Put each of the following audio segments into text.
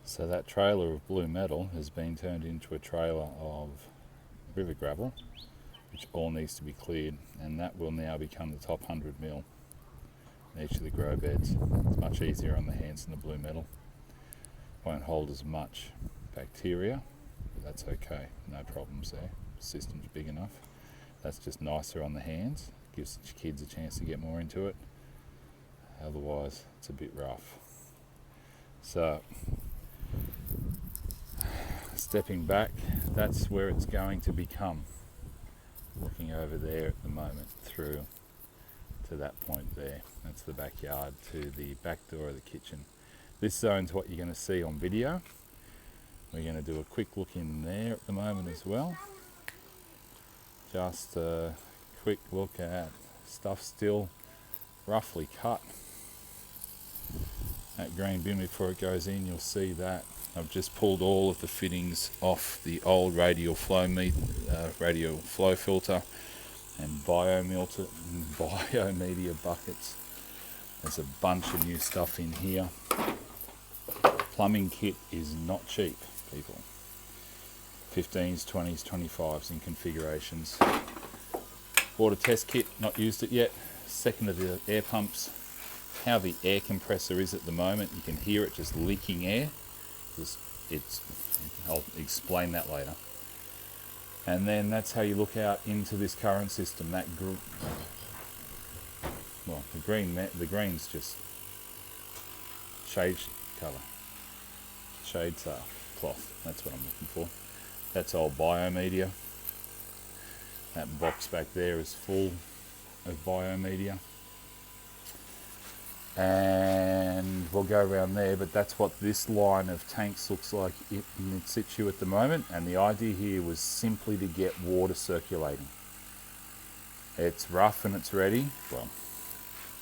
So that trailer of blue metal has been turned into a trailer of river gravel, which all needs to be cleared, and that will now become the top 100 mil in each of the grow beds. It's much easier on the hands than the blue metal. Won't hold as much bacteria, but that's okay, no problems there. The system's big enough. That's just nicer on the hands, gives the kids a chance to get more into it. Otherwise it's a bit rough. So stepping back, that's where it's going to become. Looking over there at the moment through to that point there, that's the backyard to the back door of the kitchen. This zone's what you're going to see on video. We're going to do a quick look in there at the moment as well. Just a quick look at stuff still roughly cut. That green bin, before it goes in, you'll see that I've just pulled all of the fittings off the old radial flow filter and biomedia buckets. There's a bunch of new stuff in here. Plumbing kit is not cheap, people. 15s, 20s, 25s in configurations. Bought a test kit, not used it yet. Second of the air pumps. How the air compressor is at the moment, you can hear it just leaking air. I'll explain that later. And then that's how you look out into this current system. The green's just shade colour, cloth. That's what I'm looking for. That's old biomedia. That box back there is full of biomedia. And we'll go around there, but that's what this line of tanks looks like in situ at the moment. And the idea here was simply to get water circulating. It's rough and it's ready. Well,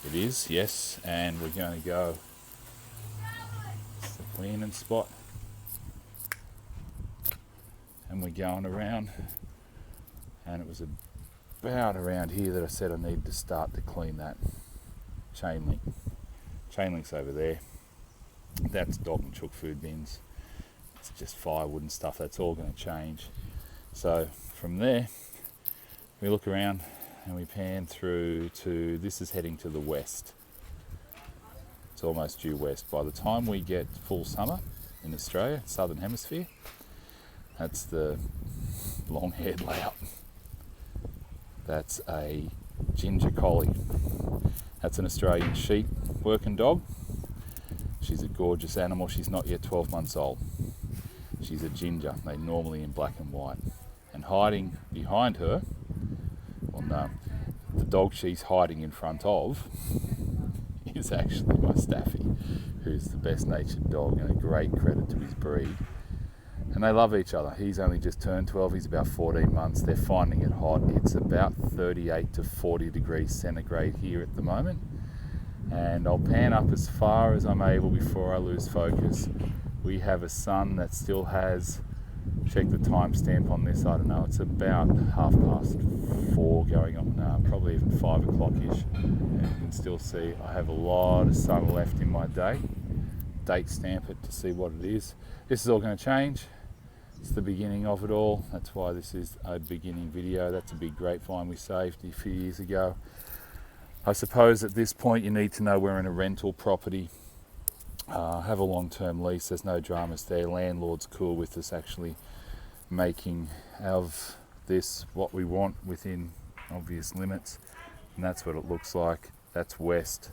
it is, yes. And we're going to go, it's the cleaning spot. And we're going around. And it was about around here that I said I needed to start to clean that chain link. Chain link's over there. That's dog and chook food bins. It's just firewood and stuff. That's all going to change. So from there, we look around and we pan through to, this is heading to the west. It's almost due west. By the time we get full summer in Australia, southern hemisphere, that's the long-haired layout. That's a ginger collie. That's an Australian sheep working dog. She's a gorgeous animal. She's not yet 12 months old. She's a ginger. They're normally in black and white. And hiding behind her, well no, the dog she's hiding in front of is actually my Staffy, who's the best natured dog and a great credit to his breed. And they love each other. He's only just turned 12, he's about 14 months. They're finding it hot. It's about 38 to 40 degrees centigrade here at the moment. And I'll pan up as far as I'm able before I lose focus. We have a sun that still has, check the timestamp on this, I don't know, it's about 4:30 going on, probably even 5 o'clock-ish. And you can still see I have a lot of sun left in my day. Date stamp it to see what it is. This is all going to change. It's the beginning of it all. That's why this is a beginning video. That's a big grapevine we saved a few years ago. I suppose at this point you need to know we're in a rental property. Have a long-term lease. There's no dramas there. Landlord's cool with us actually making of this what we want within obvious limits. And that's what it looks like. That's west.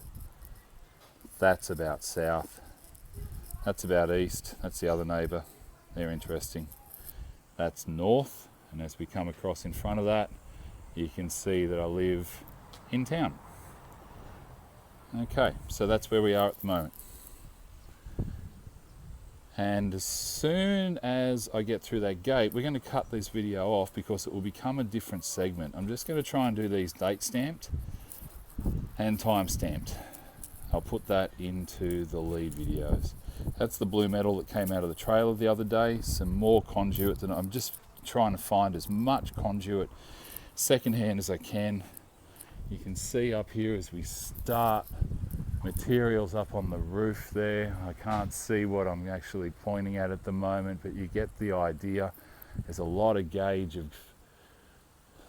That's about south. That's about east. That's the other neighbour. They're interesting. That's north. And as we come across in front of that, you can see that I live in town. Okay, so that's where we are at the moment. And as soon as I get through that gate, we're going to cut this video off because it will become a different segment. I'm just going to try and do these date stamped and time stamped. I'll put that into the lead videos. That's the blue metal that came out of the trailer the other day. Some more conduit that I'm just trying to find as much conduit secondhand as I can. You can see up here as we start materials up on the roof there. I can't see what I'm actually pointing at the moment, but you get the idea. There's a lot of gauge of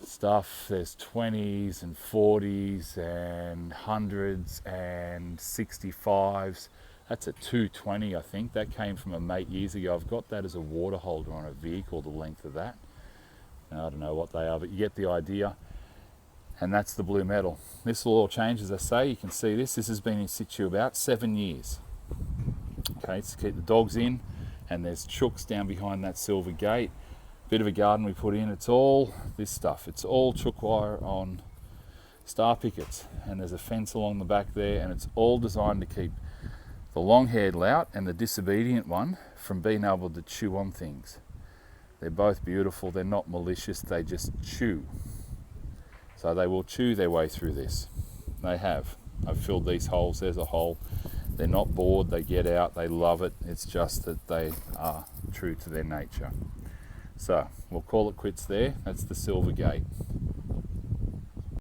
stuff. There's 20s and 40s and 100s and 65s. That's a 220, I think. That came from a mate years ago. I've got that as a water holder on a vehicle, the length of that. Now, I don't know what they are, but you get the idea. And that's the blue metal. This will all change, as I say. You can see this. This has been in situ about 7 years. Okay, to keep the dogs in. And there's chooks down behind that silver gate. Bit of a garden we put in. It's all this stuff. It's all chook wire on star pickets. And there's a fence along the back there. And it's all designed to keep the long-haired lout and the disobedient one from being able to chew on things. They're both beautiful. They're not malicious. They just chew. So they will chew their way through this. They have. I've filled these holes. There's a hole. They're not bored. They get out. They love it. It's just that they are true to their nature. So we'll call it quits there. That's the silver gate.